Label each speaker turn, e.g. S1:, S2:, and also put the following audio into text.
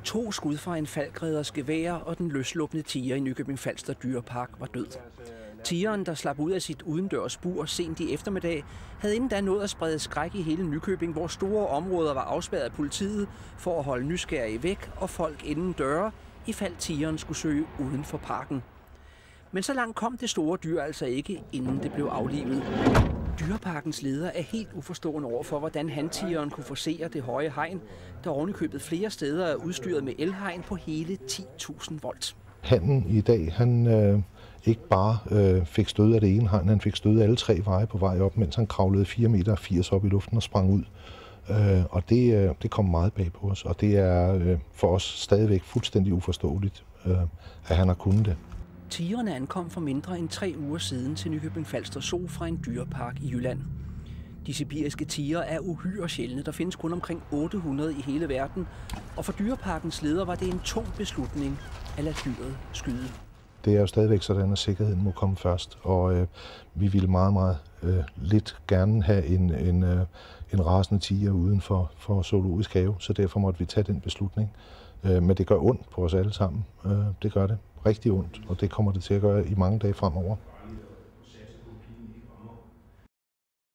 S1: 2 skud fra en falkredders gevær, og den løslupne tiger i Nykøbing Falster Dyrepark var død. Tigeren, der slap ud af sit udendørs bur sent i eftermiddag, havde inden da nået at sprede skræk i hele Nykøbing, hvor store områder var afspærret af politiet for at holde nysgerrige væk og folk inden døre, ifald tigeren skulle søge uden for parken. Men så langt kom det store dyr altså ikke, inden det blev aflivet. Dyreparkens leder er helt uforstående over for, hvordan hantigeren kunne forsere det høje hegn, der ovenikøbet flere steder er udstyret med elhegn på hele 10.000 volt.
S2: Hannen i dag, han ikke bare fik stød af det ene hegn, han fik stød af alle 3 veje på vej op, mens han kravlede 4,80 meter op i luften og sprang ud. Og det kom meget bag på os, og det er for os stadigvæk fuldstændig uforståeligt, at han har kunnet det.
S1: Tigerne ankom for mindre end 3 uger siden til Nykøbing Falster Zoo fra en dyrepark i Jylland. De sibiriske tiger er uhyre sjældne. Der findes kun omkring 800 i hele verden, og for dyreparkens leder var det en tung beslutning at lade dyret skyde.
S2: Det er jo stadigvæk sådan, at sikkerheden må komme først, og vi ville meget lidt gerne have en rasende tiger uden for zoologisk have, så derfor måtte vi tage den beslutning. Men det gør ondt på os alle sammen. Det gør det rigtig ondt, og det kommer det til at gøre i mange dage fremover.